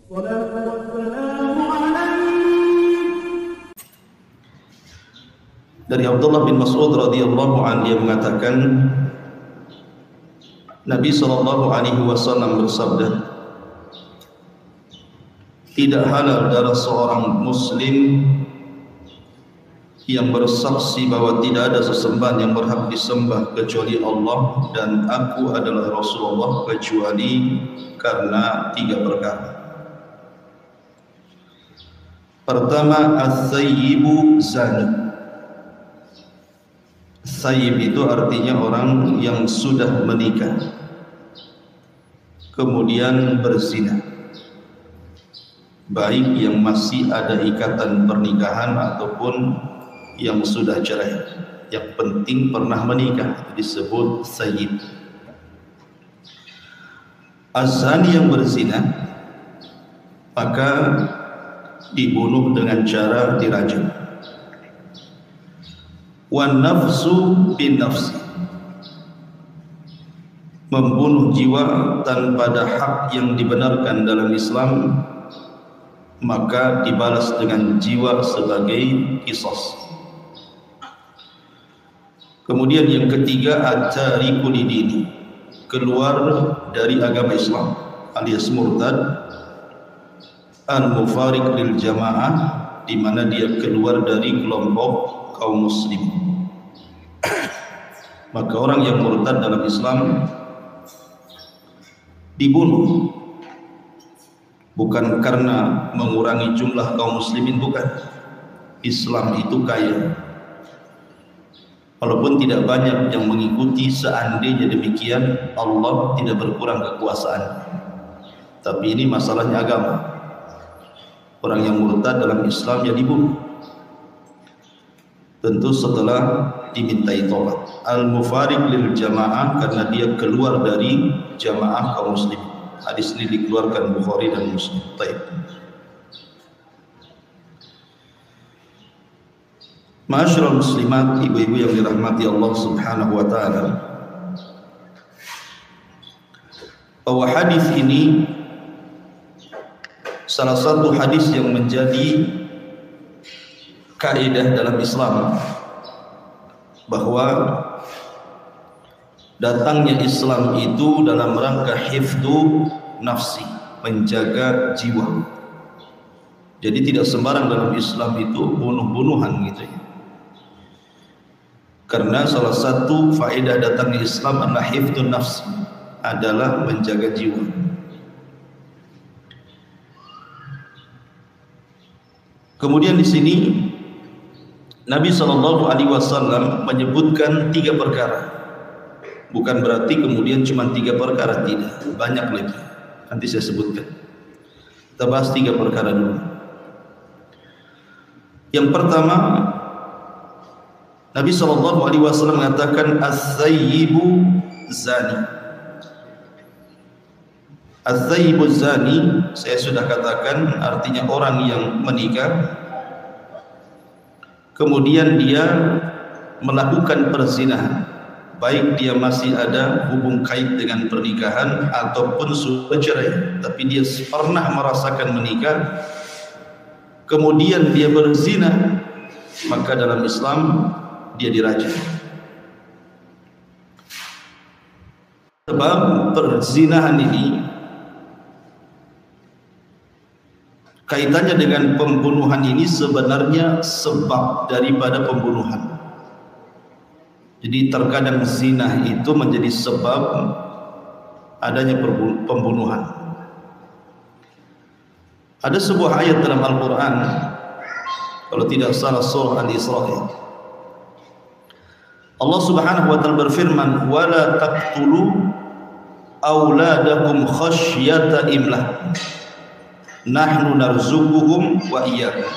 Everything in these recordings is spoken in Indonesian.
Dari Abdullah bin Mas'ud radhiyallahu anhu, dia mengatakan Nabi sallallahu alaihi wasallam bersabda, tidak halal darah seorang muslim yang bersaksi bahwa tidak ada sesembahan yang berhak disembah kecuali Allah dan aku adalah Rasulullah, kecuali karena 3 perkara. Pertama, as-sayyibu zani. Sayyib itu artinya orang yang sudah menikah kemudian berzina, baik yang masih ada ikatan pernikahan ataupun yang sudah cerai, yang penting pernah menikah disebut sayyib. Az-zani yang berzina maka dibunuh dengan cara dirajam. Wan nafsu bin nafsi, membunuh jiwa tanpa ada hak yang dibenarkan dalam Islam maka dibalas dengan jiwa sebagai qisas. Kemudian yang ketiga, at-tariku lidini, keluar dari agama Islam alias murtad, al-mufariq lil jamaah, di mana dia keluar dari kelompok kaum muslim. Maka orang yang murtad dalam Islam dibunuh, bukan karena mengurangi jumlah kaum muslimin, bukan. Islam itu kaya, walaupun tidak banyak yang mengikuti. Seandainya demikian, Allah tidak berkurang kekuasaan. Tapi ini masalahnya agama. Orang yang murtad dalam Islam ya dibunuh, tentu setelah dimintai tobat. Al-mufariq lil jamaah, karena dia keluar dari jamaah kaum muslim. Hadis ini dikeluarkan Bukhari dan Muslim. Baik. Ma'asyiral muslimat, ibu-ibu yang dirahmati Allah Subhanahu wa taala, bahwa hadis ini salah satu hadis yang menjadi kaidah dalam Islam, bahwa datangnya Islam itu dalam rangka hifdzu nafsi, menjaga jiwa. Jadi tidak sembarang dalam Islam itu bunuh-bunuhan gitu ya. Karena salah satu faedah datangnya Islam adalah hifdzu nafsi, adalah menjaga jiwa. Kemudian di sini Nabi SAW menyebutkan 3 perkara. Bukan berarti kemudian cuma 3 perkara, tidak, banyak lagi. Nanti saya sebutkan. Kita bahas 3 perkara dulu. Yang pertama, Nabi SAW mengatakan as-sayyibu zani. Az-zayyibu zani, saya sudah katakan, artinya orang yang menikah kemudian dia melakukan perzinahan, baik dia masih ada hubung kait dengan pernikahan ataupun sudah cerai, tapi dia pernah merasakan menikah kemudian dia berzina, maka dalam Islam dia dirajam. Sebab perzinahan ini kaitannya dengan pembunuhan, ini sebenarnya sebab daripada pembunuhan. Jadi terkadang zina itu menjadi sebab adanya pembunuhan. Ada sebuah ayat dalam Al-Quran, kalau tidak salah surah Al-Isra, Allah Subhanahu wa taala berfirman, "Wala taqtulu auladakum khasyata imlah. Nahnu narzuquhum wa iyyakum.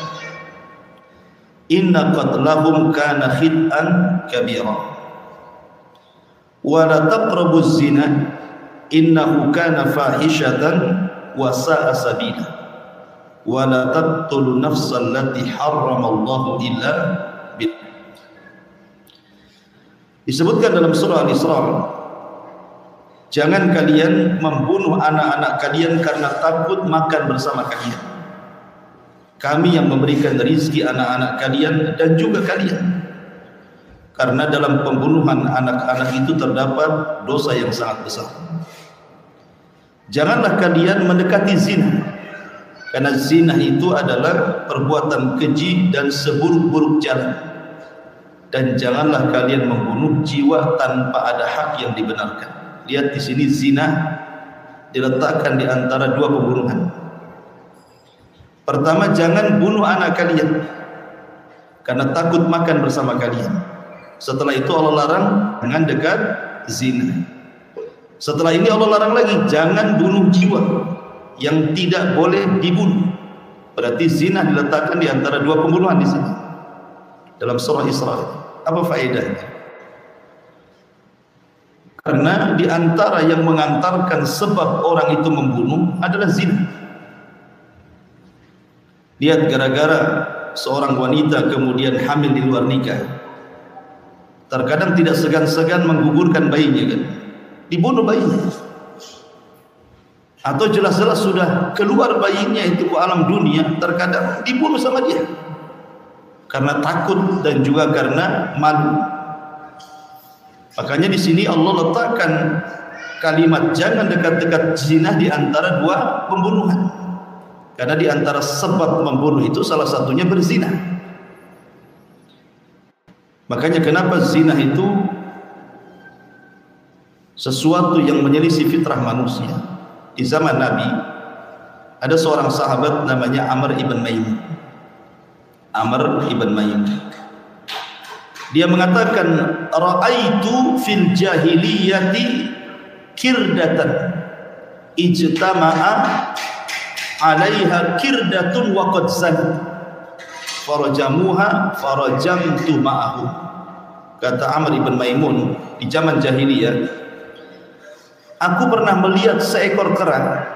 Inna qatlahum kana khit'an kabira. Wa la taqrabuz zina innahu kana fahishatan wa sa'a sabila. Wa la taqtulu nafsan allati harramallahu illa bil." Disebutkan dalam surah Al-Isra Jangan kalian membunuh anak-anak kalian karena takut makan bersama kalian. Kami yang memberikan rizki anak-anak kalian dan juga kalian. Karena dalam pembunuhan anak-anak itu terdapat dosa yang sangat besar. Janganlah kalian mendekati zina, karena zina itu adalah perbuatan keji dan seburuk-buruk jalan. Dan janganlah kalian membunuh jiwa tanpa ada hak yang dibenarkan. Lihat di sini zina diletakkan di antara dua pembunuhan. Pertama, jangan bunuh anak kalian karena takut makan bersama kalian. Setelah itu Allah larang jangan dekat zina. Setelah ini Allah larang lagi jangan bunuh jiwa yang tidak boleh dibunuh. Berarti zina diletakkan di antara dua pembunuhan di sini dalam surah Isra. Apa faedahnya? Karena di antara yang mengantarkan sebab orang itu membunuh adalah zina. Lihat, gara-gara seorang wanita kemudian hamil di luar nikah, terkadang tidak segan-segan menggugurkan bayinya kan, dibunuh bayinya. Atau jelas-jelas sudah keluar bayinya itu ke alam dunia, terkadang dibunuh sama dia karena takut dan juga karena malu. Makanya di sini Allah letakkan kalimat jangan dekat-dekat zina di antara dua pembunuhan. Karena di antara sebab membunuh itu salah satunya berzina. Makanya kenapa zina itu sesuatu yang menyelisih fitrah manusia. Di zaman Nabi ada seorang sahabat namanya Amr ibn Maimun. Amr ibn Maimun. Dia mengatakan, ra'aitu fil jahiliyati kirdatan ijtama'a 'alaiha kirdatun wa qad zanat farajamuha farajamtu ma'ahu. Kata Amr ibn Maimun, di zaman jahiliyah aku pernah melihat seekor kera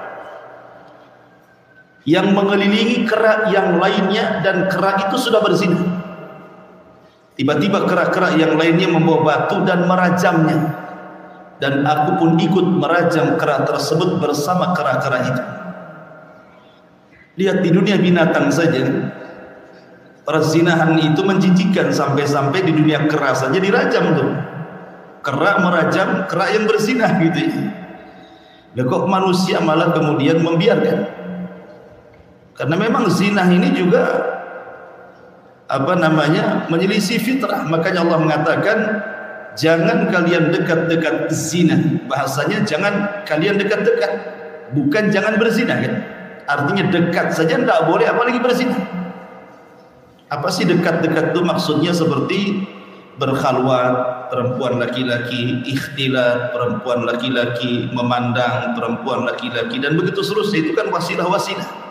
yang mengelilingi kera yang lainnya dan kera itu sudah berzina. Tiba-tiba kera-kera yang lainnya membawa batu dan merajamnya, dan aku pun ikut merajam kera tersebut bersama kera-kera itu. Lihat, di dunia binatang saja perzinahan itu menjijikkan, sampai-sampai di dunia kera saja dirajam tuh. Kera merajam kera yang berzina gitu ya. Nah, kok manusia malah kemudian membiarkan? Karena memang zina ini juga menyelisih fitrah. Makanya Allah mengatakan jangan kalian dekat-dekat zina. Bahasanya jangan kalian dekat-dekat, bukan jangan berzina kan? Artinya dekat saja tidak boleh, apalagi berzina. Apa sih dekat-dekat itu? Maksudnya seperti berkhalwat perempuan laki-laki, ikhtilat perempuan laki-laki, memandang perempuan laki-laki, dan begitu seterusnya. Itu kan wasilah-wasilah.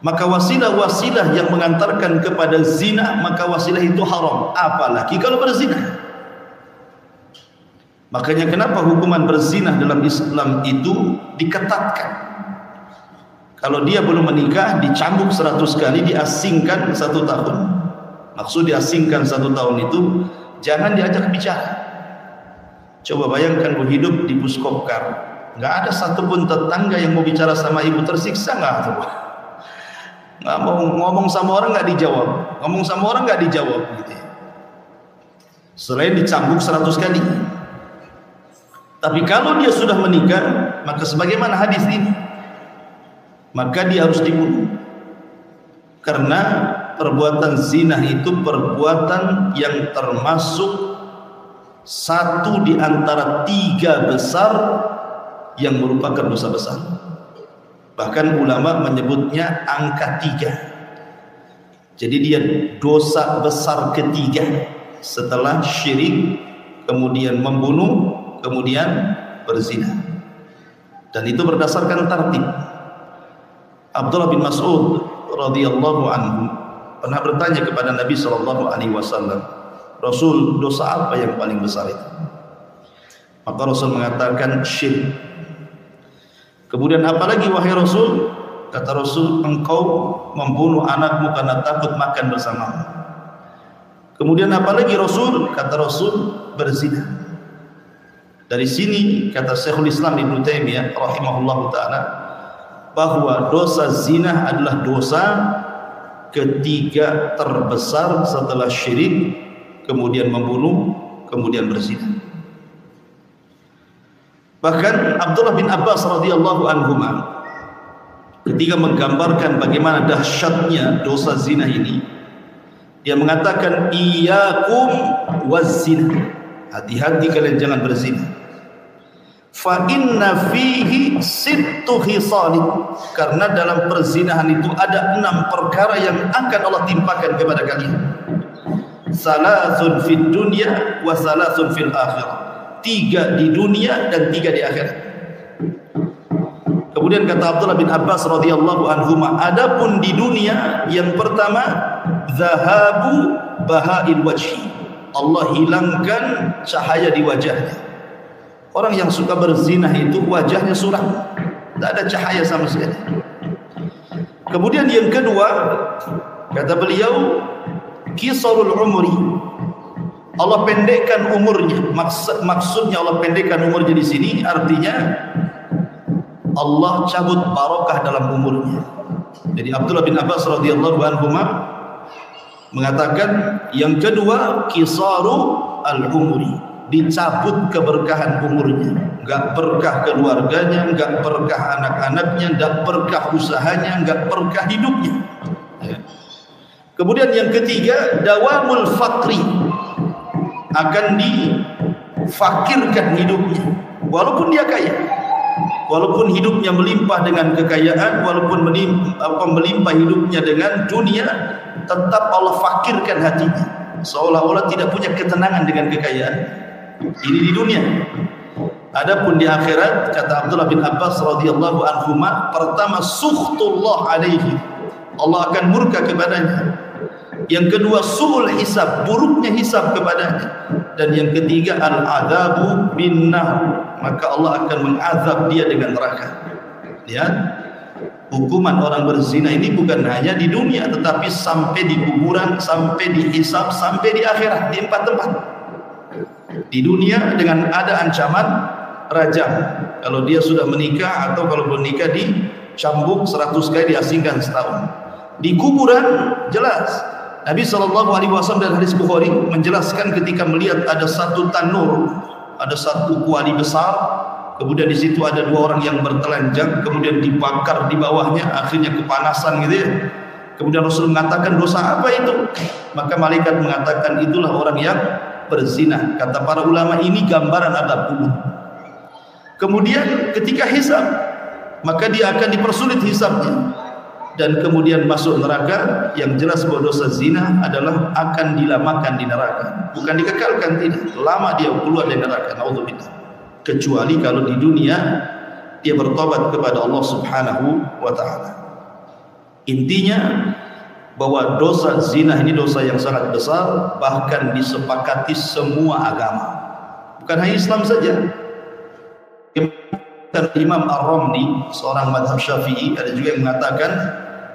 Maka wasilah-wasilah yang mengantarkan kepada zina, maka wasilah itu haram, apalagi kalau berzina. Makanya kenapa hukuman berzina dalam Islam itu diketatkan. Kalau dia belum menikah, dicambuk 100 kali, diasingkan 1 tahun. Maksud diasingkan 1 tahun itu jangan diajak bicara. Coba bayangkan lu hidup di Puskopkar, nggak ada satupun tetangga yang mau bicara sama ibu, tersiksa nggak tuh? Nggak mau ngomong sama orang, nggak dijawab, ngomong sama orang nggak dijawab gitu ya. Selain dicambuk 100 kali. Tapi kalau dia sudah menikah, maka sebagaimana hadis ini, maka dia harus dibunuh. Karena perbuatan zina itu perbuatan yang termasuk satu di antara 3 besar yang merupakan dosa besar. Bahkan ulama menyebutnya angka 3. Jadi dia dosa besar ketiga setelah syirik, kemudian membunuh, kemudian berzina. Dan itu berdasarkan tartib. Abdullah bin Mas'ud radhiyallahu anhu pernah bertanya kepada Nabi sallallahu alaihi wasallam, Rasul, dosa apa yang paling besar itu? Maka Rasul mengatakan syirik. Kemudian apalagi wahai Rasul? Kata Rasul, engkau membunuh anakmu karena takut makan bersamamu. Kemudian apalagi Rasul? Kata Rasul, berzina. Dari sini kata Syekhul Islam Ibnu Taimiyah rahimahullahu taala bahwa dosa zina adalah dosa ketiga terbesar setelah syirik, kemudian membunuh, kemudian berzina. Bahkan Abdullah bin Abbas radhiyallahu anhuma ketika menggambarkan bagaimana dahsyatnya dosa zina ini, dia mengatakan iyyakum waz-zina, hati-hati kalian jangan berzina. Fa inna fihi sittu khisalin, karena dalam perzinahan itu ada 6 perkara yang akan Allah timpakan kepada kalian. Salasun fid dunya wa salasun fil akhirah, 3 di dunia dan 3 di akhirat. Kemudian kata Abdullah bin Abbas radhiyallahu anhuma, adapun di dunia yang pertama zahabu bahail wajhi, Allah hilangkan cahaya di wajahnya. Orang yang suka berzina itu wajahnya suram, tidak ada cahaya sama sekali. Kemudian yang kedua kata beliau qisarul umri, Allah pendekkan umurnya. Maksudnya Allah pendekkan umurnya di sini artinya Allah cabut barokah dalam umurnya. Jadi Abdullah bin Abbas radhiyallahu anhu mengatakan yang kedua qisaru al-umri, dicabut keberkahan umurnya, enggak berkah keluarganya, enggak berkah anak-anaknya, enggak berkah usahanya, enggak berkah hidupnya. Kemudian yang ketiga dawamul fakri, akan difakirkan hidupnya walaupun dia kaya, walaupun hidupnya melimpah dengan kekayaan, walaupun melimpah hidupnya dengan dunia, tetap Allah fakirkan hatinya, seolah-olah tidak punya ketenangan dengan kekayaan. Ini di dunia. Adapun di akhirat kata Abdullah bin Abbas radhiyallahu anhuma, pertama sukhtullah alaihi, Allah akan murka kepadanya. Yang kedua su'ul hisab, buruknya hisab kepadanya. Dan yang ketiga al-adzabu bin-nar, maka Allah akan mengazab dia dengan neraka. Lihat, hukuman orang berzina ini bukan hanya di dunia, tetapi sampai di kuburan, sampai di hisab, sampai di akhirat, di 4 tempat. Di dunia dengan ada ancaman rajam kalau dia sudah menikah, atau kalau belum nikah dicambuk 100 kali, diasingkan setahun. Di kuburan jelas Nabi SAW dalam hadis Bukhari menjelaskan ketika melihat ada satu tanur, ada satu kuali besar, kemudian di situ ada 2 orang yang bertelanjang, kemudian dibakar di bawahnya, akhirnya kepanasan gitu ya. Kemudian Rasul mengatakan, dosa apa itu? Maka malaikat mengatakan, itulah orang yang berzina. Kata para ulama, ini gambaran adab kubur. Kemudian ketika hisab, maka dia akan dipersulit hisabnya, dan kemudian masuk neraka. Yang jelas bahwa dosa zina adalah akan dilamakan di neraka, bukan dikekalkan, tidak. Lama dia keluar dari neraka, naudzubillah. Kecuali kalau di dunia dia bertobat kepada Allah Subhanahu wa taala. Intinya bahwa dosa zina ini dosa yang sangat besar, bahkan disepakati semua agama, bukan hanya Islam saja. Imam Ar-Ramli, seorang madhab Syafi'i, ada juga yang mengatakan,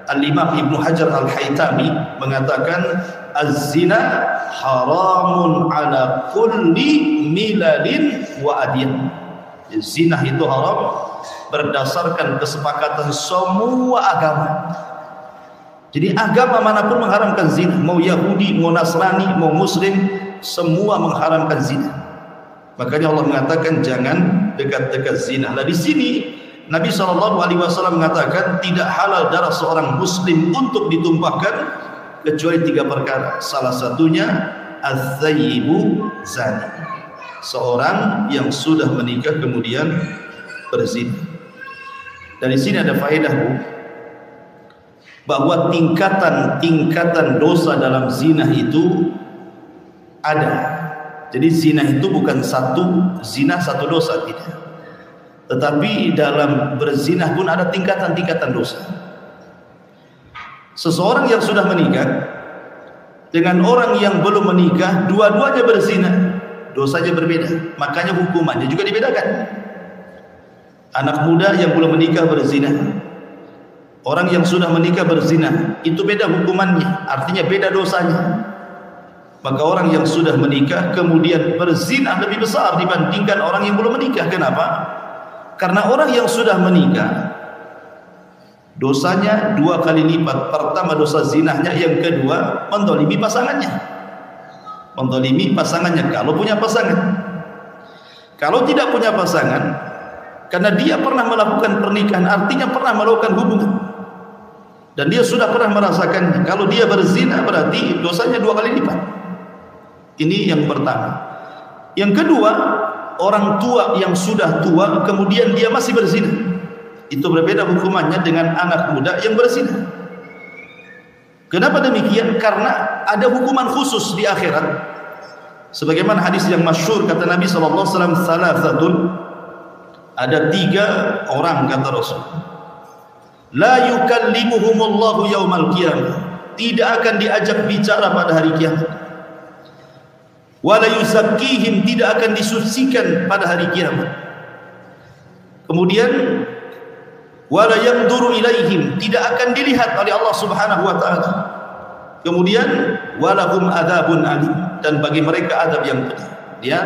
Al-Imam Ibnu Hajar Al-Haytami mengatakan, az-zina haramun ala kulli milalin wa adyan. Zina itu haram berdasarkan kesepakatan semua agama. Jadi agama manapun mengharamkan zina, mau Yahudi, mau Nasrani, mau Muslim, semua mengharamkan zina. Makanya Allah mengatakan jangan dekat-dekat zina. Nah di sini Nabi SAW mengatakan tidak halal darah seorang Muslim untuk ditumpahkan kecuali 3 perkara. Salah satunya az-zayyibu zani, seorang yang sudah menikah kemudian berzina. Dari sini ada faedah bahwa tingkatan dosa dalam zina itu ada. Jadi zina itu bukan satu zina satu dosa, tidak. Tetapi dalam berzina pun ada tingkatan-tingkatan dosa. Seseorang yang sudah menikah dengan orang yang belum menikah, dua-duanya berzina, dosanya berbeda, makanya hukumannya juga dibedakan. Anak muda yang belum menikah berzina, orang yang sudah menikah berzina, itu beda hukumannya, artinya beda dosanya. Maka orang yang sudah menikah kemudian berzina lebih besar dibandingkan orang yang belum menikah. Kenapa? Karena orang yang sudah menikah dosanya 2 kali lipat. Pertama dosa zinahnya, yang kedua mendolimi pasangannya. Mendolimi pasangannya kalau punya pasangan. Kalau tidak punya pasangan, karena dia pernah melakukan pernikahan, artinya pernah melakukan hubungan, dan dia sudah pernah merasakannya. Kalau dia berzina berarti dosanya 2 kali lipat. Ini yang pertama. Yang kedua, orang tua yang sudah tua kemudian dia masih berzina, itu berbeda hukumannya dengan anak muda yang berzina. Kenapa demikian? Karena ada hukuman khusus di akhirat. Sebagaimana hadis yang masyhur kata Nabi SAW, salasatun, ada 3 orang kata Rasul, la yukallimuhumullahu yaumal qiyamah, tidak akan diajak bicara pada hari kiamat. Wala yuzakkihim, tidak akan disucikan pada hari kiamat. Kemudian wala yanzuru ilaihim, tidak akan dilihat oleh Allah Subhanahu wa taala. Kemudian walahum adzabun alim, dan bagi mereka azab yang pedih. Ya,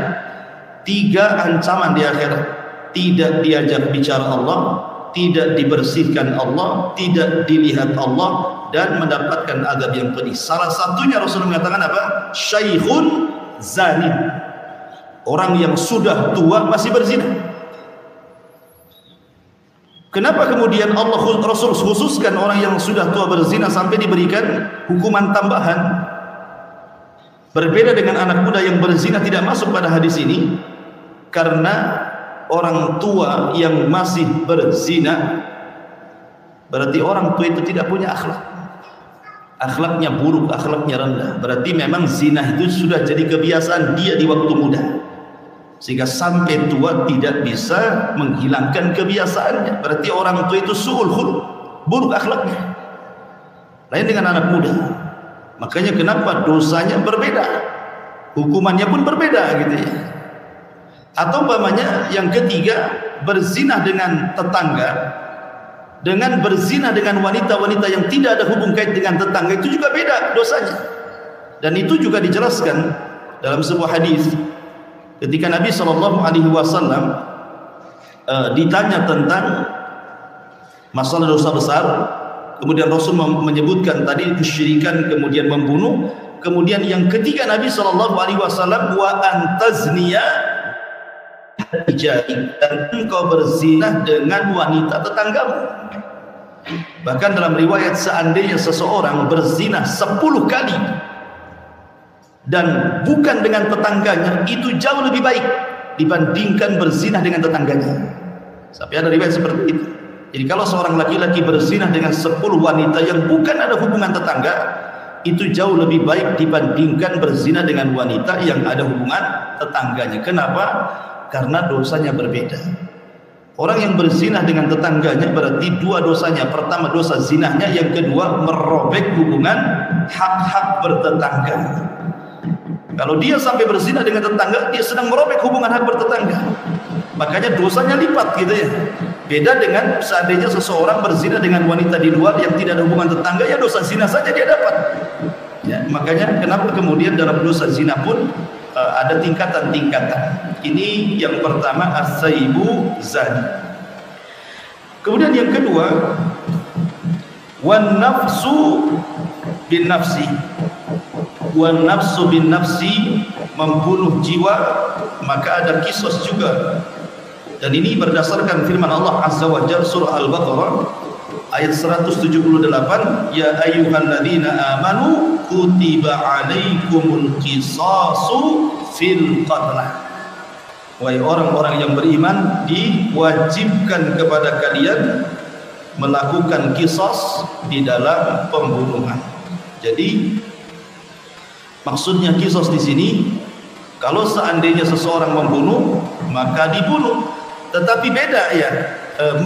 3 ancaman di akhirat. Tidak diajak bicara Allah, tidak dibersihkan Allah, tidak dilihat Allah, dan mendapatkan azab yang pedih. Salah satunya Rasul mengatakan apa? Syaikhun zani, orang yang sudah tua masih berzina. Kenapa kemudian Allah Rasul khususkan orang yang sudah tua berzina sampai diberikan hukuman tambahan? Berbeda dengan anak muda yang berzina tidak masuk pada hadis ini, karena orang tua yang masih berzina berarti orang tua itu tidak punya akhlak. Akhlaknya buruk, akhlaknya rendah. Berarti memang zina itu sudah jadi kebiasaan dia di waktu muda, sehingga sampai tua tidak bisa menghilangkan kebiasaannya. Berarti orang tua itu su'ul khuluq, buruk akhlaknya. Lain dengan anak muda. Makanya kenapa dosanya berbeda, hukumannya pun berbeda gitu ya. Atau umpamanya yang ketiga, berzina dengan tetangga dengan berzina dengan wanita-wanita yang tidak ada hubung kait dengan tetangga, itu juga beda dosanya. Dan itu juga dijelaskan dalam sebuah hadis ketika Nabi SAW ditanya tentang masalah dosa besar, kemudian Rasul menyebutkan tadi kesyirikan, kemudian membunuh, kemudian yang ketiga Nabi SAW, wa antazniya, dan engkau berzina dengan wanita tetanggamu. Bahkan dalam riwayat, seandainya seseorang berzina 10 kali dan bukan dengan tetangganya, itu jauh lebih baik dibandingkan berzina dengan tetangganya. Sampai ada riwayat seperti itu. Jadi kalau seorang laki-laki berzina dengan 10 wanita yang bukan ada hubungan tetangga, itu jauh lebih baik dibandingkan berzina dengan wanita yang ada hubungan tetangganya. Kenapa? Karena dosanya berbeda. Orang yang berzina dengan tetangganya berarti 2 dosanya. Pertama dosa zinahnya, yang kedua merobek hubungan hak-hak bertetangga. Kalau dia sampai berzina dengan tetangga, dia sedang merobek hubungan hak bertetangga. Makanya dosanya lipat gitu ya. Beda dengan seandainya seseorang berzina dengan wanita di luar yang tidak ada hubungan tetangga, ya dosa zina saja dia dapat. Ya, makanya kenapa kemudian dalam dosa zina pun ada tingkatan-tingkatan. Ini yang pertama, as-saibu zani. Kemudian yang kedua, wan nafsu bin nafsi. Wan nafsu bin nafsi, membunuh jiwa, maka ada kisos juga. Dan ini berdasarkan firman Allah Azza wa Jalla surah Al-Baqarah ayat 178, ya ayyuhalladzina amanu kutiba alaikumul qisasu fil qatlah. Wahai orang-orang yang beriman, diwajibkan kepada kalian melakukan qisas di dalam pembunuhan. Jadi maksudnya qisas di sini, kalau seandainya seseorang membunuh, maka dibunuh. Tetapi beda ya,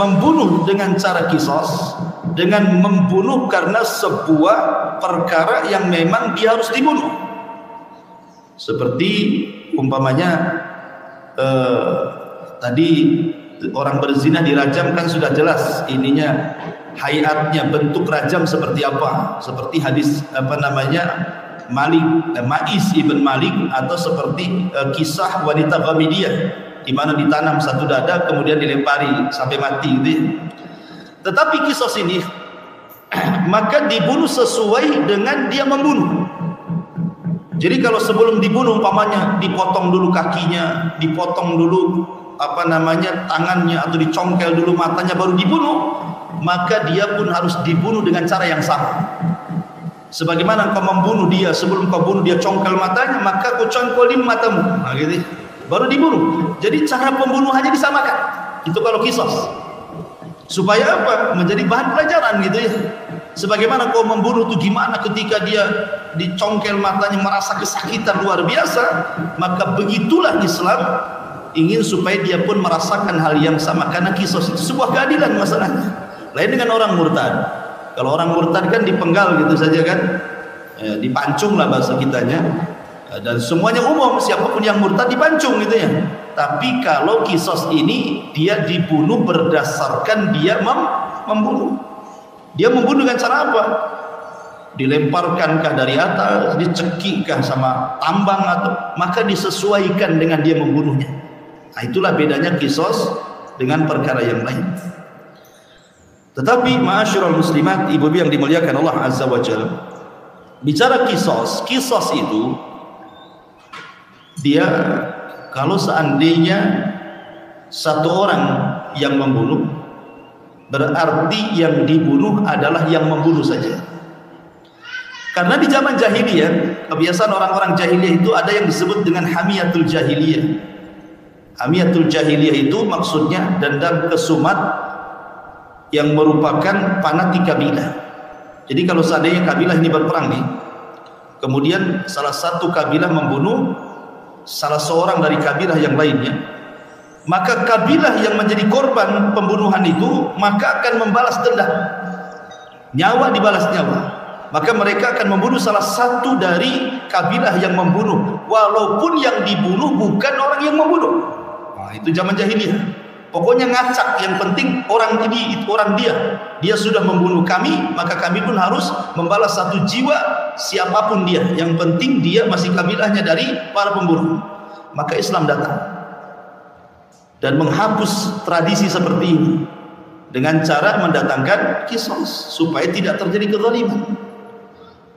membunuh dengan cara qisas dengan membunuh karena sebuah perkara yang memang dia harus dibunuh. Seperti umpamanya tadi orang berzina dirajam, kan sudah jelas ininya, hayatnya, bentuk rajam seperti apa, seperti hadis Ma'is ibn Malik, atau seperti kisah wanita Ghamidiyah di mana ditanam satu dada kemudian dilempari sampai mati gitu ya. Tetapi kisah ini maka dibunuh sesuai dengan dia membunuh. Jadi kalau sebelum dibunuh umpamanya dipotong dulu kakinya, dipotong dulu tangannya, atau dicongkel dulu matanya baru dibunuh, maka dia pun harus dibunuh dengan cara yang sama. Sebagaimana kau membunuh dia, sebelum kau bunuh dia congkel matanya, maka kau congkelin matamu, gitu, baru dibunuh. Jadi cara pembunuhannya disamakan. Itu kalau kisos. Supaya apa? Menjadi bahan pelajaran gitu ya. Sebagaimana kau membunuh itu gimana ketika dia dicongkel matanya merasa kesakitan luar biasa, maka begitulah Islam ingin supaya dia pun merasakan hal yang sama, karena kisos itu sebuah keadilan masalahnya. Lain dengan orang murtad. Kalau orang murtad kan dipenggal gitu saja kan, dipancung lah bahasa kitanya, dan semuanya umum, siapapun yang murtad dipancung gitu ya. Tapi kalau kisos ini dia dibunuh berdasarkan dia membunuh. Dia membunuh dengan cara apa? Dilemparkankah dari atas, dicekikkah sama tambang, atau maka disesuaikan dengan dia membunuhnya. Nah, itulah bedanya kisos dengan perkara yang lain. Tetapi ma'asyiral muslimat, ibu-ibu yang dimuliakan Allah Azza wa Jalla, bicara kisos itu dia kalau seandainya satu orang yang membunuh, berarti yang dibunuh adalah yang membunuh saja. Karena di zaman jahiliyah, kebiasaan orang-orang jahiliyah itu ada yang disebut dengan hamiyatul jahiliyah. Hamiyatul jahiliyah itu maksudnya dendam kesumat yang merupakan fanatik kabilah. Jadi kalau seandainya kabilah ini berperang nih, kemudian salah satu kabilah membunuh salah seorang dari kabilah yang lainnya, maka kabilah yang menjadi korban pembunuhan itu maka akan membalas dendam, nyawa dibalas nyawa. Maka mereka akan membunuh salah satu dari kabilah yang membunuh, walaupun yang dibunuh bukan orang yang membunuh. Nah, itu zaman jahiliyah. Pokoknya ngacak, yang penting orang ini, orang dia sudah membunuh kami, maka kami pun harus membalas satu jiwa siapapun dia. Yang penting dia masih kabilahnya dari para pembunuh. Maka Islam datang dan menghapus tradisi seperti ini dengan cara mendatangkan kisos supaya tidak terjadi kezaliman.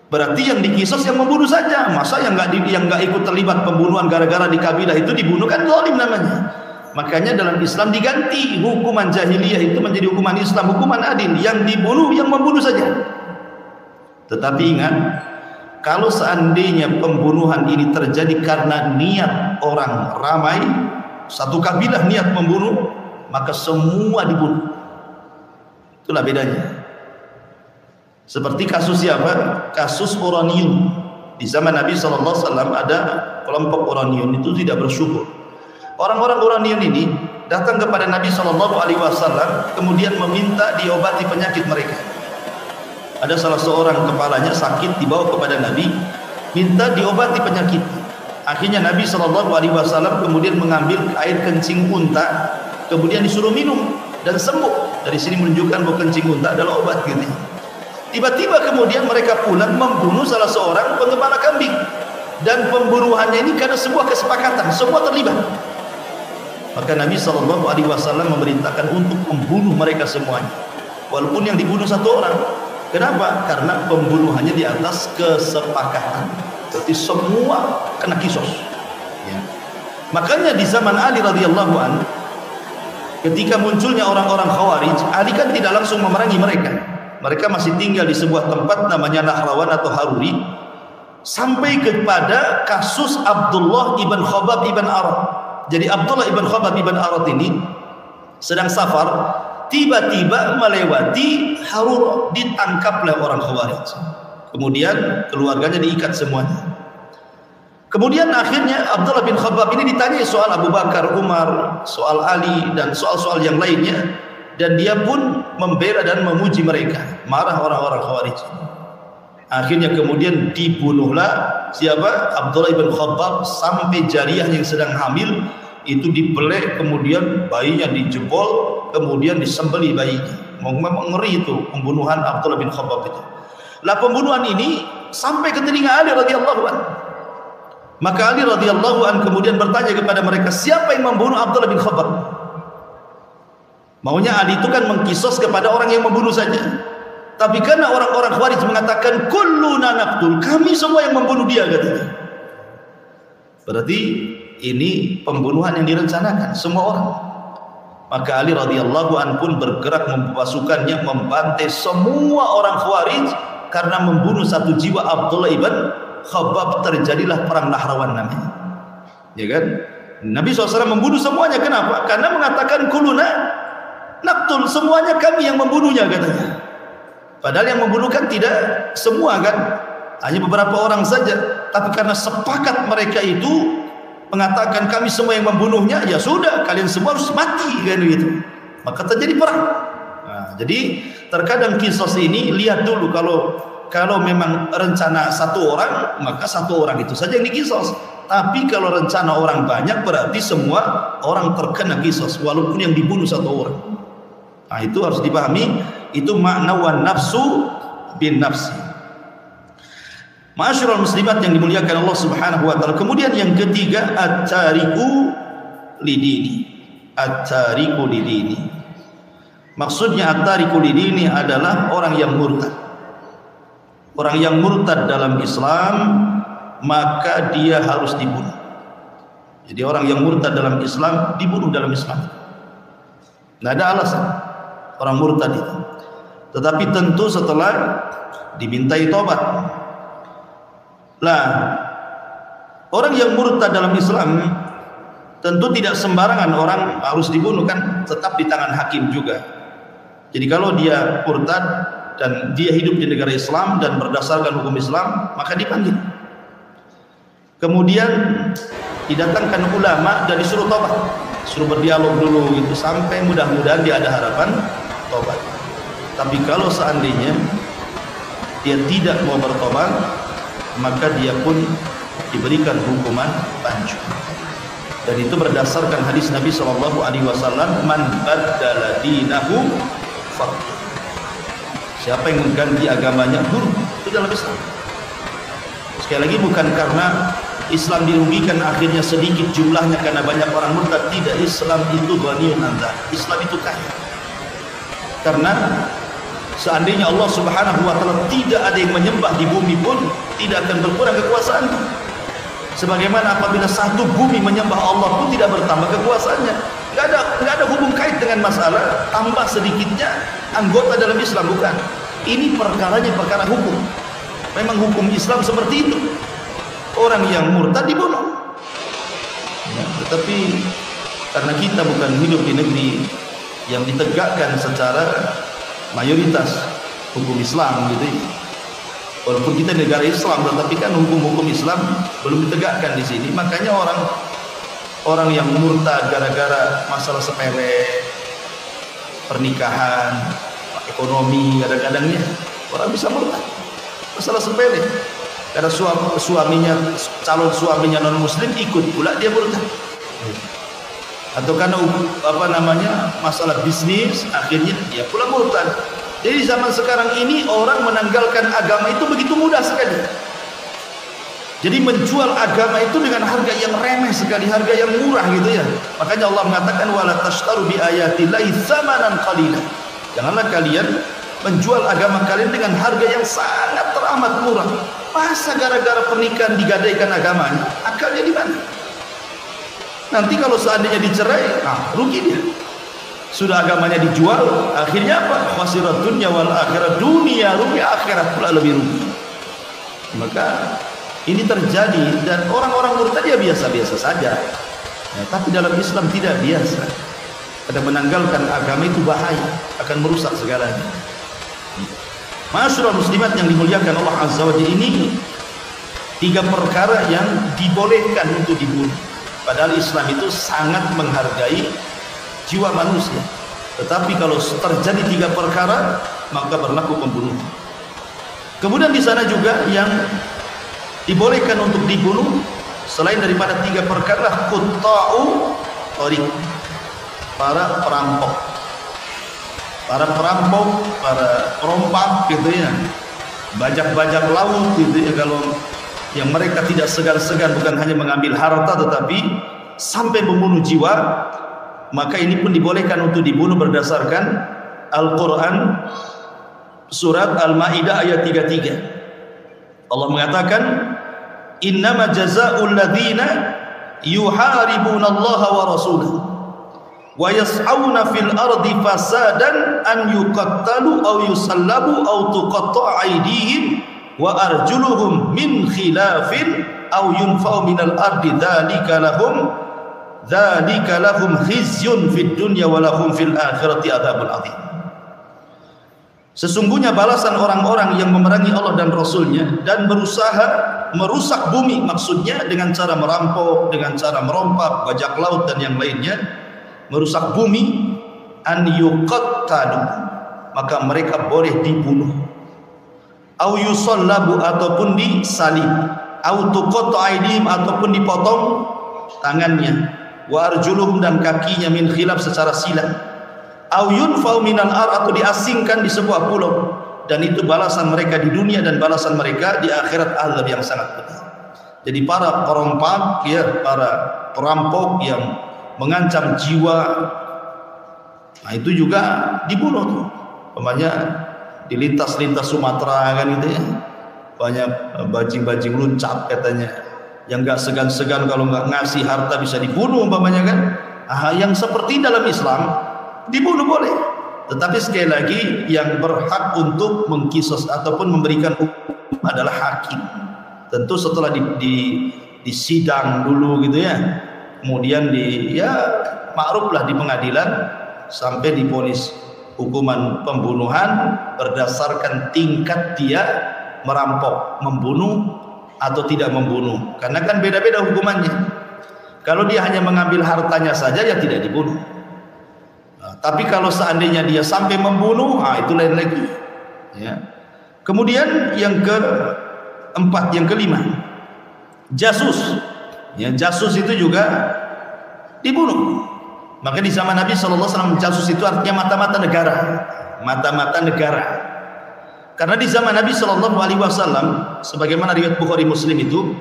Berarti yang dikisos yang membunuh saja. Masa yang nggak ikut terlibat pembunuhan gara-gara di kabilah itu dibunuh, kan zalim namanya. Makanya dalam Islam diganti hukuman jahiliyah itu menjadi hukuman Islam, hukuman adil. Yang dibunuh yang membunuh saja. Tetapi ingat, kalau seandainya pembunuhan ini terjadi karena niat orang ramai, satu kabilah niat membunuh, maka semua dibunuh. Itulah bedanya. Seperti kasus siapa? Kasus Oranium. Di zaman Nabi SAW ada kelompok Oranium itu tidak bersyukur. Orang-orang Oranium ini datang kepada Nabi SAW, kemudian meminta diobati penyakit mereka. Ada salah seorang kepalanya sakit, dibawa kepada Nabi, minta diobati penyakit. Akhirnya Nabi SAW kemudian mengambil air kencing unta, kemudian disuruh minum dan sembuh. Dari sini menunjukkan bahwa kencing unta adalah obat gitu. Tiba-tiba kemudian mereka pulang membunuh salah seorang penggembala kambing, dan pembunuhannya ini karena sebuah kesepakatan, semua terlibat. Maka Nabi SAW memerintahkan untuk membunuh mereka semuanya, walaupun yang dibunuh satu orang. Kenapa? Karena pembunuhannya di atas kesepakatan. Jadi semua kena kisos ya. Makanya di zaman Ali radhiyallahu anhu, ketika munculnya orang-orang Khawarij, Ali kan tidak langsung memerangi mereka. Mereka masih tinggal di sebuah tempat namanya Nahrawan atau Haruri, sampai kepada kasus Abdullah ibn Khabbab ibn Arat. Jadi Abdullah ibn Khabbab ibn Arat ini sedang safar, tiba-tiba melewati Harura, ditangkaplah orang Khawarij. Kemudian keluarganya diikat semuanya. Kemudian akhirnya Abdullah bin Khabbab ini ditanya soal Abu Bakar, Umar, soal Ali, dan soal-soal yang lainnya, dan dia pun membela dan memuji mereka. Marah orang-orang Khawarij. Akhirnya kemudian dibunuhlah siapa? Abdullah bin Khabbab, sampai jariyah yang sedang hamil itu dibelek, kemudian bayinya dijebol, kemudian disembelih bayinya. Memang ngeri itu pembunuhan Abdullah bin Khabbab itu. Lah pembunuhan ini sampai ke telinga Ali radhiyallahu anhu. Maka Ali radhiyallahu anhu kemudian bertanya kepada mereka, siapa yang membunuh Abdullah bin Khabbab? Maunya Ali itu kan mengkisos kepada orang yang membunuh saja. Tapi karena orang-orang Khawarij mengatakan kulluna naqtul, kami semua yang membunuh dia, katanya. Berarti ini pembunuhan yang direncanakan semua orang. Maka Ali radhiyallahu anhu pun bergerak pasukannya membantai semua orang Khawarij karena membunuh satu jiwa Abdullah ibn Khabbab. Terjadilah perang Nahrawan namanya. Ya kan? Nabi SAW membunuh semuanya. Kenapa? Karena mengatakan kuluna naqtul, semuanya kami yang membunuhnya, katanya. Padahal yang membunuh kan tidak semua kan, hanya beberapa orang saja. Tapi karena sepakat mereka itu mengatakan kami semua yang membunuhnya, ya sudah, kalian semua harus mati, kan gitu. Maka terjadi perang. Nah, jadi terkadang kisos ini lihat dulu, kalau memang rencana satu orang, maka satu orang itu saja yang dikisos. Tapi kalau rencana orang banyak, berarti semua orang terkena kisos walaupun yang dibunuh satu orang. Nah, itu harus dipahami, itu makna wan nafsu bin nafsi. Ma'asyiral muslimat yang dimuliakan Allah Subhanahu wa taala. Kemudian yang ketiga, at-tariku lidini. At-tariku lidini. Maksudnya at-tariku lidini adalah orang yang murtad. Orang yang murtad dalam Islam, maka dia harus dibunuh. Jadi orang yang murtad dalam Islam dibunuh dalam Islam. Tidak ada alasan orang murtad itu. Tetapi tentu setelah dimintai tobat. Lah, orang yang murtad dalam Islam tentu tidak sembarangan orang harus dibunuh, kan tetap di tangan hakim juga. Jadi kalau dia murtad dan dia hidup di negara Islam dan berdasarkan hukum Islam, maka dipanggil. Kemudian didatangkan ulama dan disuruh tobat, suruh berdialog dulu gitu, sampai mudah-mudahan dia ada harapan tobat. Tapi kalau seandainya dia tidak mau bertobat, maka dia pun diberikan hukuman pancung. Dan itu berdasarkan hadis Nabi SAW, man baddala dinahu faqtul. Siapa yang mengganti agamanya, bunuh. Itu dalam Islam. Sekali lagi, bukan karena Islam dirugikan akhirnya sedikit jumlahnya karena banyak orang murtad. Tidak, Islam itu ghaniyun anda. Islam itu kaya. Karena seandainya Allah Subhanahu wa taala tidak ada yang menyembah di bumi pun, tidak akan berkurang kekuasaannya. Sebagaimana apabila satu bumi menyembah Allah pun tidak bertambah kekuasaannya. Enggak ada hubung kait dengan masalah tambah sedikitnya anggota dalam Islam, bukan. Ini perkaranya perkara hukum. Memang hukum Islam seperti itu. Orang yang murtad dibunuh. Ya, tetapi karena kita bukan hidup di negeri yang ditegakkan secara mayoritas hukum Islam gitu. Walaupun kita negara Islam, tetapi kan hukum-hukum Islam belum ditegakkan di sini. Makanya orang yang murtad gara-gara masalah sepele, pernikahan, ekonomi, kadang-kadangnya orang bisa murtad. Masalah sepele. Karena calon suaminya non muslim ikut pula dia murtad. Atau karena masalah bisnis akhirnya dia pula murtad. Jadi zaman sekarang ini orang menanggalkan agama itu begitu mudah sekali. Jadi menjual agama itu dengan harga yang remeh sekali, harga yang murah gitu ya. Makanya Allah mengatakan wala tashtaru bi ayatillahi tsamanan qalila. Janganlah kalian menjual agama kalian dengan harga yang sangat teramat murah. Masa gara-gara pernikahan digadaikan agamanya? Akalnya di mana? Nanti kalau seandainya dicerai, rugi dia. Sudah agamanya dijual, akhirnya apa? Khasirat dunya wal akhirat. Dunia rugi, akhirat pula lebih rugi. Maka ini terjadi, dan orang-orang murtad ya biasa-biasa saja. Ya, tapi dalam Islam tidak biasa. Karena menanggalkan agama itu bahaya, akan merusak segalanya. Ma'asyiral muslimat yang dimuliakan Allah Azza wa Jalla, ini 3 perkara yang dibolehkan untuk dibunuh. Padahal Islam itu sangat menghargai jiwa manusia. Tetapi kalau terjadi 3 perkara, maka berlaku pembunuhan. Kemudian di sana juga yang dibolehkan untuk dibunuh selain daripada 3 perkara, qutta'u thariq, para perampok, para perompak gitu ya. bajak-bajak laut gitu ya, kalau yang mereka tidak segan-segan bukan hanya mengambil harta tetapi sampai membunuh jiwa, maka ini pun dibolehkan untuk dibunuh berdasarkan Al-Quran surat Al-Ma'idah ayat 33. Allah mengatakan, innama jazaa'ul ladzina yuharibuna Allah wa rasulahu wa yas'auna fil ardi fasadan an yuqattalu aw yusallabu aw tuqatta'a aydihim wa arjuluhum min khilafin aw yunfa'u minal ardi dzalika lahum khizyun fid dunya wa lahum fil akhirati adzabun adzim. Sesungguhnya balasan orang-orang yang memerangi Allah dan Rasulnya dan berusaha merusak bumi, maksudnya dengan cara merampok, dengan cara merompak, bajak laut dan yang lainnya, merusak bumi, an yuqattalu, maka mereka boleh dibunuh, au yusallabu, ataupun disalib, au tuqatta aydihim, ataupun dipotong tangannya, wa arjuluhum, dan kakinya, min khilaf, secara silang, au yunfau minal ar, atau diasingkan di sebuah pulau. Dan itu balasan mereka di dunia dan balasan mereka di akhirat, azab yang sangat pedih. Jadi para perompak ya, para perampok yang mengancam jiwa, nah itu juga dibunuh tuh. Umpamanya di lintas-lintas Sumatera kan gitu ya, banyak bajing-bajing luncat katanya, yang nggak segan-segan kalau nggak ngasih harta bisa dibunuh umpamanya kan. Yang seperti dalam Islam dibunuh boleh, tetapi sekali lagi yang berhak untuk mengkisos ataupun memberikan hukum adalah hakim. Tentu setelah di sidang dulu gitu ya, kemudian makruflah di pengadilan sampai divonis hukuman pembunuhan berdasarkan tingkat dia merampok, membunuh atau tidak membunuh. Karena kan beda-beda hukumannya. Kalau dia hanya mengambil hartanya saja ya tidak dibunuh. Tapi kalau seandainya dia sampai membunuh, itu lain lagi. Ya. Kemudian yang keempat, yang kelima, jasus. Ya, jasus itu juga dibunuh. Maka di zaman Nabi SAW, jasus itu artinya mata-mata negara, mata-mata negara. Karena di zaman Nabi SAW, sebagaimana riwayat Bukhari Muslim itu,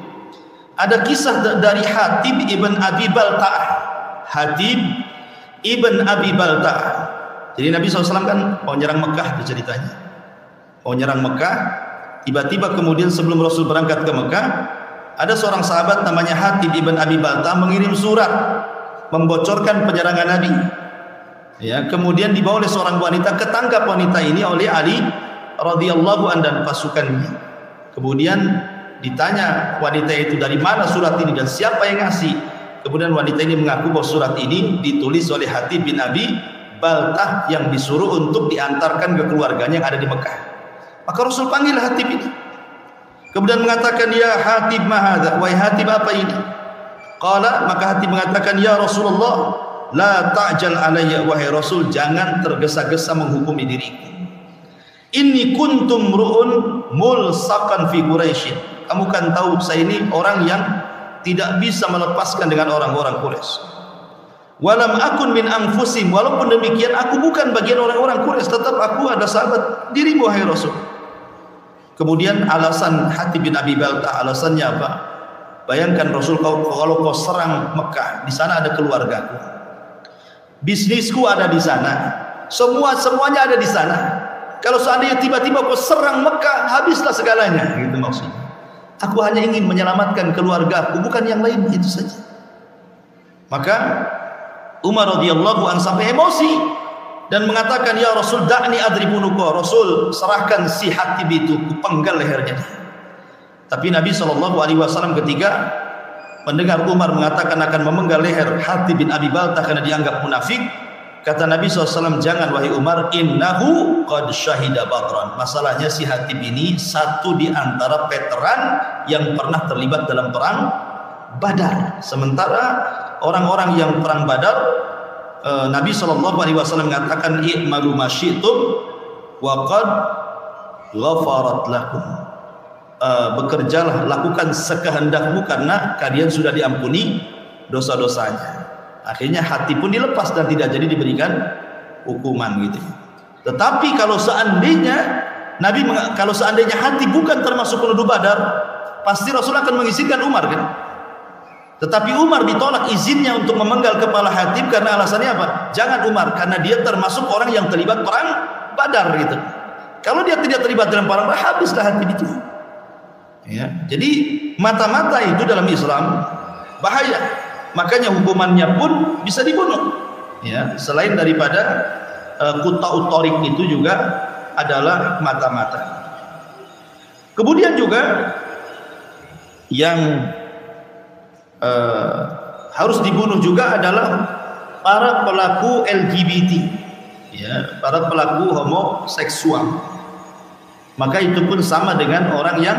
ada kisah dari Hatib ibn Abi Balta'ah. Hatib ibn Abi Balta'ah. Jadi Nabi SAW kan mau nyerang Mekah, itu ceritanya. Mau nyerang Mekah, tiba-tiba kemudian sebelum Rasul berangkat ke Mekah, ada seorang sahabat namanya Hatib ibn Abi Balta'ah mengirim surat membocorkan penyerangan Nabi. Ya, kemudian dibawa oleh seorang wanita, ketangkap wanita ini oleh Ali radhiyallahu anhu dan pasukannya. Kemudian ditanya wanita itu, dari mana surat ini dan siapa yang ngasih? Kemudian wanita ini mengaku bahwa surat ini ditulis oleh Hatib bin Abi Balta'ah yang disuruh untuk diantarkan ke keluarganya yang ada di Mekah. Maka Rasul panggil Hatib ini. Kemudian mengatakan, ya Hatib, mahadha, wahai Hatib, apa ini? Qala, maka Hatib mengatakan, ya Rasulullah, la ta'jal alayya, wahai Rasul, jangan tergesa-gesa menghukumi diriku. Inni kuntum ru'un mulsaqan fi Quraisy. Kamu kan tahu saya ini orang yang tidak bisa melepaskan dengan orang-orang Quraisy. Walam akun min anfusim, walaupun demikian aku bukan bagian orang-orang Quraisy, tetap aku ada sahabat dirimu wahai Rasul. Kemudian alasan Hatib bin Abi Balta'ah, alasannya apa? Bayangkan Rasul, kalau kau serang Mekah, di sana ada keluargaku, bisnisku ada di sana, semuanya ada di sana. Kalau seandainya tiba-tiba kau serang Mekah, habislah segalanya, gitu maksudnya. Aku hanya ingin menyelamatkan keluargaku, bukan yang lain, itu saja. Maka Umar radhiyallahu anhu sampai emosi dan mengatakan, ya Rasul, da'ni adribunuka. Rasul, serahkan si Hatib itu, kupenggal lehernya. Tapi Nabi SAW ketika mendengar Umar mengatakan akan memenggal leher Hatib bin Abi Balta'ah karena dianggap munafik, kata Nabi SAW, jangan wahai Umar, innahu qad syahida badran. Masalahnya si Hatib ini satu di antara veteran yang pernah terlibat dalam perang Badar. Sementara orang-orang yang perang Badar, Nabi SAW mengatakan, i'malu ma syi'tum wa qad ghafarat lakum. Bekerjalah, lakukan sekehendakmu karena kalian sudah diampuni dosa-dosanya. Akhirnya Hatib pun dilepas dan tidak jadi diberikan hukuman gitu. Tetapi kalau seandainya Nabi kalau seandainya hati bukan termasuk penduduk Badar, pasti Rasul akan mengizinkan Umar kan. Tetapi Umar ditolak izinnya untuk memenggal kepala Hatib karena alasannya apa? Jangan Umar, karena dia termasuk orang yang terlibat perang Badar gitu. Kalau dia tidak terlibat dalam perang Badar, habislah Hatib itu. Ya, jadi mata-mata itu dalam Islam bahaya. Makanya hukumannya pun bisa dibunuh. Ya, selain daripada quta'ut thariq itu juga adalah mata-mata. Kemudian juga yang harus dibunuh juga adalah para pelaku LGBT, ya, para pelaku homoseksual. Maka itu pun sama dengan orang yang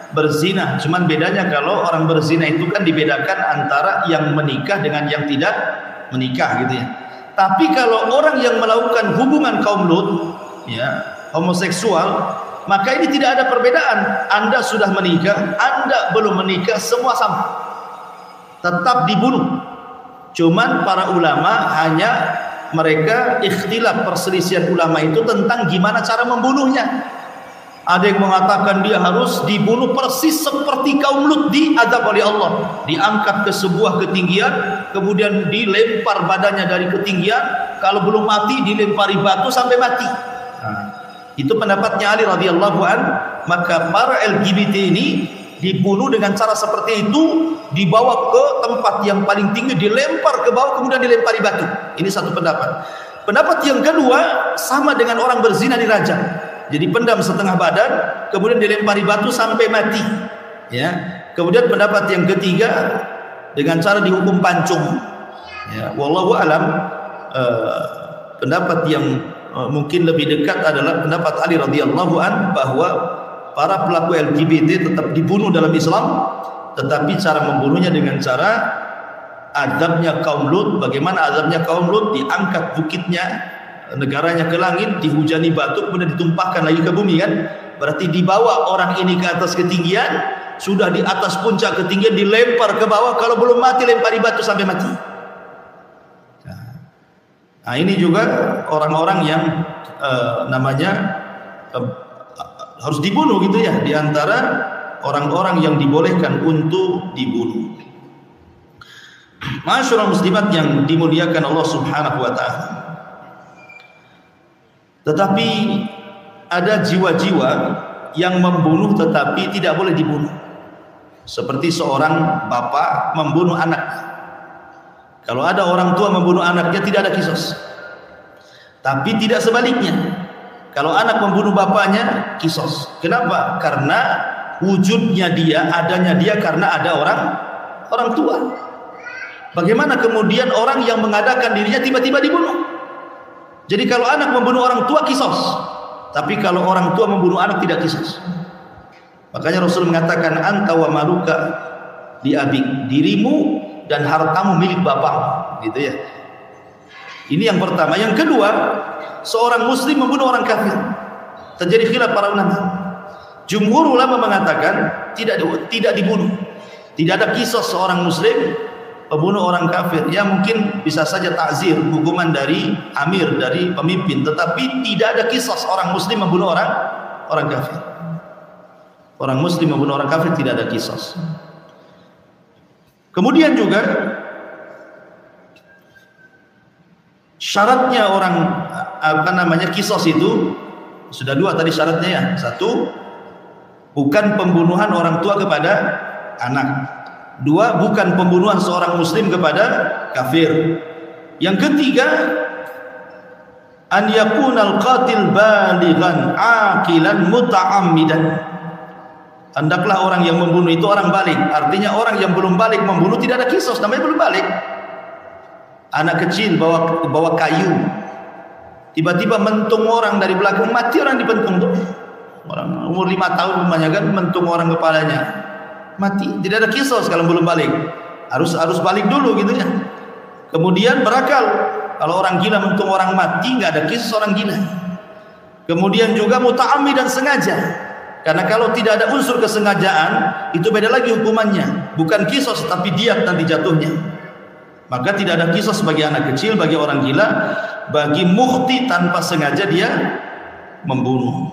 berzina, cuman bedanya kalau orang berzina itu kan dibedakan antara yang menikah dengan yang tidak menikah gitu ya. Tapi kalau orang yang melakukan hubungan kaum Lut, ya, homoseksual, maka ini tidak ada perbedaan. Anda sudah menikah, Anda belum menikah, semua sama, tetap dibunuh. Cuman para ulama hanya mereka ikhtilaf, perselisihan ulama itu tentang gimana cara membunuhnya. Ada yang mengatakan dia harus dibunuh persis seperti kaum Lut diazab oleh Allah, diangkat ke sebuah ketinggian, kemudian dilempar badannya dari ketinggian, kalau belum mati dilempari batu sampai mati. Itu pendapatnya Ali radhiyallahu an. Maka para LGBT ini dibunuh dengan cara seperti itu, dibawa ke tempat yang paling tinggi, dilempar ke bawah, kemudian dilempari batu. Ini satu pendapat. Pendapat yang kedua sama dengan orang berzina dirajam. Jadi pendam setengah badan, kemudian dilempari batu sampai mati. Ya. Kemudian pendapat yang ketiga dengan cara dihukum pancung. Ya. Wallahu alam. Pendapat yang mungkin lebih dekat adalah pendapat Ali radhiyallahu an, bahwa para pelaku LGBT tetap dibunuh dalam Islam, tetapi cara membunuhnya dengan cara azabnya kaum Lut. Bagaimana azabnya kaum Lut? Diangkat bukitnya, negaranya ke langit, dihujani batu, kemudian ditumpahkan lagi ke bumi kan. Berarti dibawa orang ini ke atas ketinggian, sudah di atas puncak ketinggian, dilempar ke bawah, kalau belum mati lempari batu sampai mati. Nah ini juga orang-orang yang harus dibunuh gitu ya, di antara orang-orang yang dibolehkan untuk dibunuh. Masyaallah muslimat yang dimuliakan Allah Subhanahu wa taala. Tetapi ada jiwa-jiwa yang membunuh tetapi tidak boleh dibunuh. Seperti seorang bapak membunuh anak. Kalau ada orang tua membunuh anaknya tidak ada kisos. Tapi tidak sebaliknya. Kalau anak membunuh bapaknya, kisos. Kenapa? Karena wujudnya dia, adanya dia karena ada orang tua. Bagaimana kemudian orang yang mengadakan dirinya tiba-tiba dibunuh? Jadi kalau anak membunuh orang tua, kisos. Tapi kalau orang tua membunuh anak, tidak kisos. Makanya Rasul mengatakan, anta wa maluka li abik, dirimu dan hartamu milik bapakmu, gitu ya. Ini yang pertama. Yang kedua, seorang muslim membunuh orang kafir. Terjadi khilaf para ulama. Jumhur ulama mengatakan tidak dibunuh. Tidak ada kisos seorang muslim membunuh orang kafir. Ya mungkin bisa saja takzir, hukuman dari amir, dari pemimpin, tetapi tidak ada kisos orang muslim membunuh orang kafir. Orang muslim membunuh orang kafir tidak ada kisos. Kemudian juga syaratnya orang kisos itu sudah dua tadi syaratnya ya. Satu, bukan pembunuhan orang tua kepada anak. Dua, bukan pembunuhan seorang muslim kepada kafir. Yang ketiga, an yakunal qatil balighan aqilan muta'ammidan. Hendaklah orang yang membunuh itu orang balik. Artinya orang yang belum balik membunuh tidak ada kisos, namanya belum balik. Anak kecil bawa kayu, tiba-tiba mentung orang dari belakang, mati orang dipentung tuh. Orang umur 5 tahun umpamanya kan, mentung orang kepalanya, mati. Tidak ada kisos kalau belum balik. Harus balik dulu gitu ya. Kemudian berakal. Kalau orang gila mentung orang mati, nggak ada kisos orang gila. Kemudian juga muta'ammi dan sengaja. Karena kalau tidak ada unsur kesengajaan, itu beda lagi hukumannya. Bukan kisos tapi diat nanti jatuhnya. Maka tidak ada kisos bagi anak kecil, bagi orang gila, bagi mukhti tanpa sengaja dia membunuh.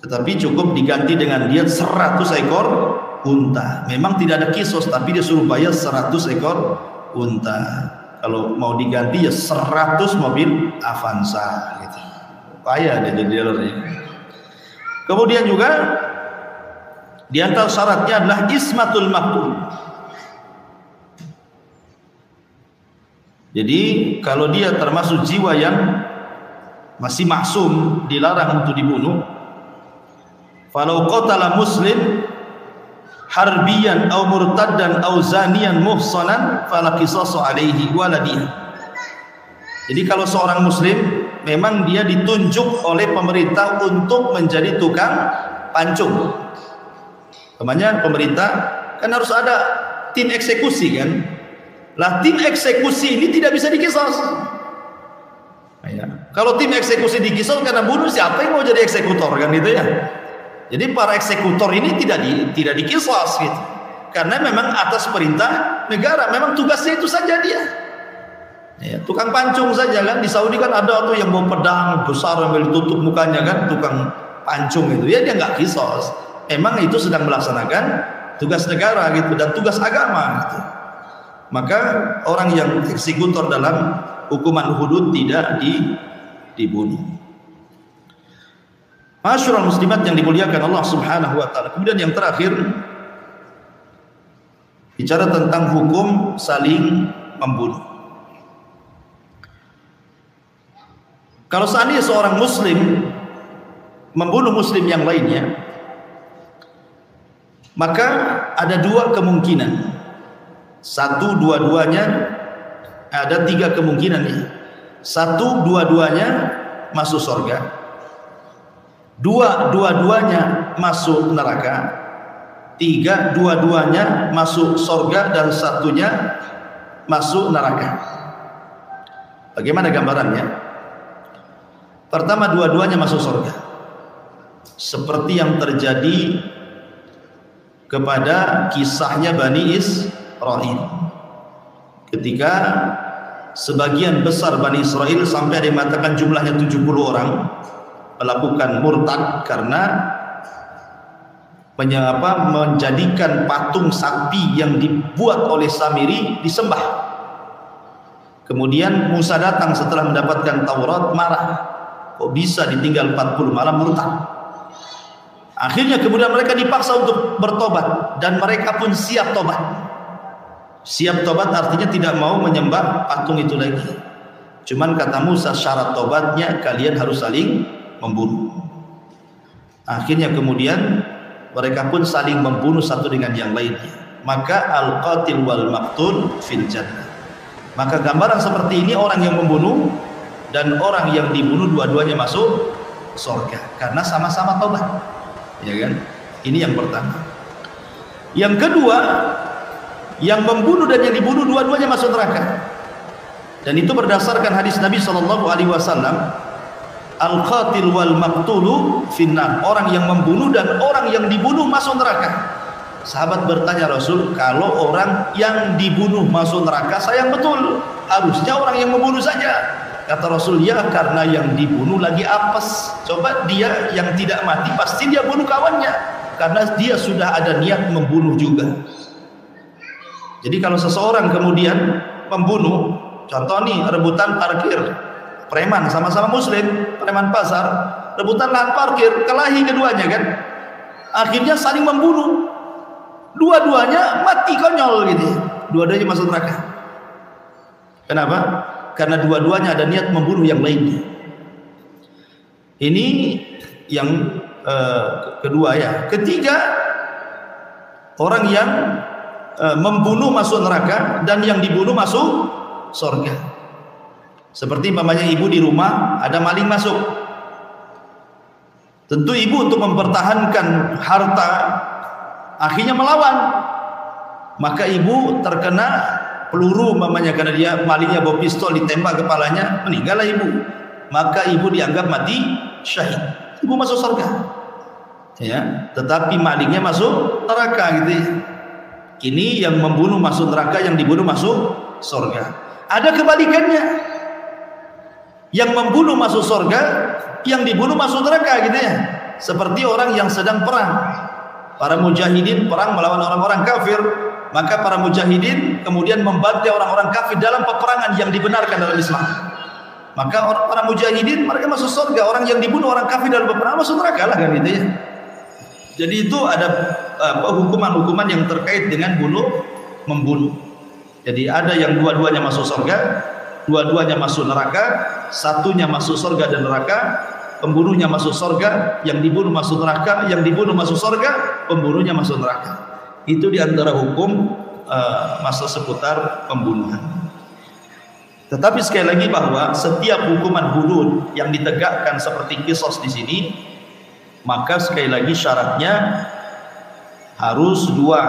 tetapi cukup diganti dengan diat 100 ekor unta. Memang tidak ada kisos, tapi dia suruh bayar 100 ekor unta. Kalau mau diganti ya 100 mobil Avanza gitu. Payah dia jadi dealernya. Kemudian juga di antara syaratnya adalah ismatul maqtul. Jadi kalau dia termasuk jiwa yang masih maksum, dilarang untuk dibunuh. Falau qatala muslim harbiyan aw murtaddan aw zaniyan muhsanan fala qisasu alaihi waladiyah. Jadi kalau seorang muslim memang dia ditunjuk oleh pemerintah untuk menjadi tukang pancung. Namanya pemerintah kan harus ada tim eksekusi kan. Lah tim eksekusi ini tidak bisa dikisos. Ya. Kalau tim eksekusi dikisos karena bunuh, siapa yang mau jadi eksekutor kan gitu ya. Jadi para eksekutor ini tidak dikisos gitu. Karena memang atas perintah negara, memang tugasnya itu saja dia. Ya, tukang pancung saja kan. Di Saudi kan ada tuh yang bawa pedang besar sambil tutup mukanya kan, tukang pancung itu. Ya dia nggak kisos. Memang itu sedang melaksanakan tugas negara gitu dan tugas agama gitu. Maka orang yang eksekutor dalam hukuman hudud tidak dibunuh. Masyarul muslimat yang dimuliakan Allah Subhanahu wa taala. Kemudian yang terakhir bicara tentang hukum saling membunuh. Kalau seandainya seorang muslim membunuh muslim yang lainnya, maka ada dua kemungkinan. Satu, dua-duanya, ada tiga kemungkinan nih. Satu, dua-duanya masuk surga. Dua, dua-duanya masuk neraka. Tiga, dua-duanya masuk surga dan satunya masuk neraka. Bagaimana gambarannya? Pertama, dua-duanya masuk surga. Seperti yang terjadi kepada kisahnya Bani Israil. Ketika sebagian besar Bani Israel sampai ada yang mengatakan jumlahnya 70 orang melakukan murtad karena menjadikan patung sapi yang dibuat oleh Samiri disembah. Kemudian Musa datang setelah mendapatkan Taurat, marah, kok bisa ditinggal 40 malam murtad. Akhirnya kemudian mereka dipaksa untuk bertobat dan mereka pun siap tobat. Siap tobat artinya tidak mau menyembah patung itu lagi. Cuman kata Musa, syarat tobatnya kalian harus saling membunuh. Akhirnya kemudian mereka pun saling membunuh satu dengan yang lainnya. Maka al-qatil wal maqtul fil jannah. Maka gambaran seperti ini, orang yang membunuh dan orang yang dibunuh dua-duanya masuk surga karena sama-sama tobat. Ya kan? Ini yang pertama. Yang kedua, yang membunuh dan yang dibunuh dua-duanya masuk neraka. Dan itu berdasarkan hadis Nabi SAW, al-qatil wal maqtulu finnar. Orang yang membunuh dan orang yang dibunuh masuk neraka. Sahabat bertanya Rasul, kalau orang yang dibunuh masuk neraka, sayang betul, harusnya orang yang membunuh saja. Kata Rasul, ya karena yang dibunuh lagi apes. Coba dia yang tidak mati pasti dia bunuh kawannya, karena dia sudah ada niat membunuh juga. Jadi kalau seseorang kemudian membunuh, contoh nih rebutan parkir, preman sama-sama muslim, preman pasar, rebutan lahan parkir, kelahi keduanya kan, akhirnya saling membunuh, dua-duanya mati konyol gitu, dua-duanya masuk neraka. Kenapa? Karena dua-duanya ada niat membunuh yang lainnya. Ini yang kedua ya. Ketiga, orang yang membunuh masuk neraka dan yang dibunuh masuk surga. Seperti umpamanya ibu di rumah ada maling masuk. Tentu ibu untuk mempertahankan harta akhirnya melawan. Maka ibu terkena peluru umpamanya karena dia malingnya bawa pistol, ditembak kepalanya, meninggallah ibu. Maka ibu dianggap mati syahid. Ibu masuk surga. Ya, tetapi malingnya masuk neraka gitu ya. Ini yang membunuh masuk neraka, yang dibunuh masuk surga. Ada kebalikannya, yang membunuh masuk surga, yang dibunuh masuk neraka gitu ya. seperti orang yang sedang perang. Para mujahidin perang melawan orang-orang kafir, maka para mujahidin kemudian membantai orang-orang kafir dalam peperangan yang dibenarkan dalam Islam. Maka para mujahidin mereka masuk surga, orang yang dibunuh orang kafir dalam peperangan masuk neraka lah, kan gitu ya. Jadi itu ada hukuman-hukuman yang terkait dengan membunuh. Jadi ada yang dua-duanya masuk surga, dua-duanya masuk neraka, satunya masuk surga dan neraka, pembunuhnya masuk surga, yang dibunuh masuk neraka, yang dibunuh masuk surga, pembunuhnya masuk neraka. Itu diantara hukum masa seputar pembunuhan. Tetapi sekali lagi bahwa setiap hukuman hudud yang ditegakkan seperti qisas di sini, maka sekali lagi syaratnya harus dua,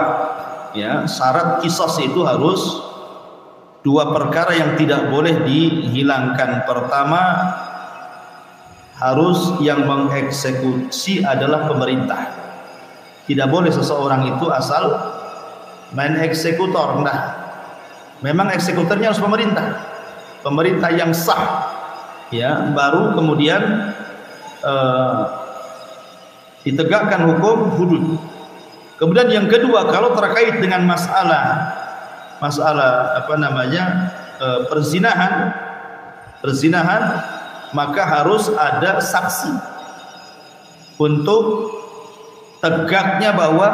ya. Syarat qisas itu harus dua perkara yang tidak boleh dihilangkan. Pertama, harus yang mengeksekusi adalah pemerintah. Tidak boleh seseorang itu asal main eksekutor. Nah, memang eksekutornya harus pemerintah yang sah, ya, baru kemudian ditegakkan hukum hudud. Kemudian yang kedua, kalau terkait dengan masalah perzinahan, maka harus ada saksi untuk tegaknya bahwa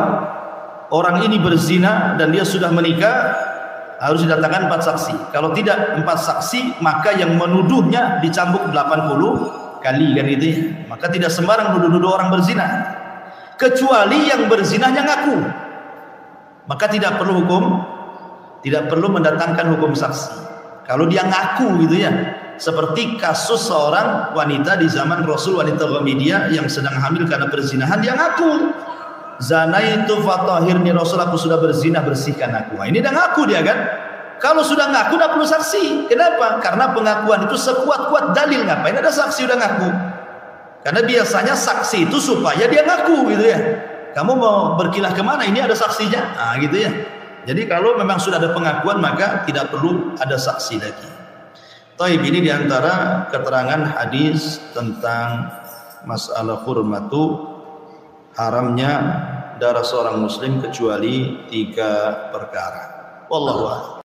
orang ini berzina dan dia sudah menikah. Harus didatangkan 4 saksi. Kalau tidak 4 saksi, maka yang menuduhnya dicambuk 80 kali, kan gitu ya. Maka tidak sembarang nuduh-nuduh orang berzina, kecuali yang berzinahnya ngaku. Maka tidak perlu mendatangkan hukum saksi. Kalau dia ngaku gitu ya. Seperti kasus seorang wanita di zaman Rasul, wanita Ghamidiah yang sedang hamil karena perzinahan, dia ngaku. Zanaitu fatahirni, Rasul, aku sudah berzina, bersihkan aku. Nah, ini dah ngaku dia, kan. Kalau sudah ngaku tidak perlu saksi. Kenapa? Karena pengakuan itu sekuat-kuat dalil. Ngapain ada saksi udah ngaku? Karena biasanya saksi itu supaya dia ngaku gitu ya. Kamu mau berkilah kemana? Ini ada saksinya. Nah, gitu ya. Jadi kalau memang sudah ada pengakuan, maka tidak perlu ada saksi lagi. Taib, ini diantara keterangan hadis tentang masalah hurmatu, haramnya darah seorang muslim kecuali 3 perkara. Wallahu a'lam.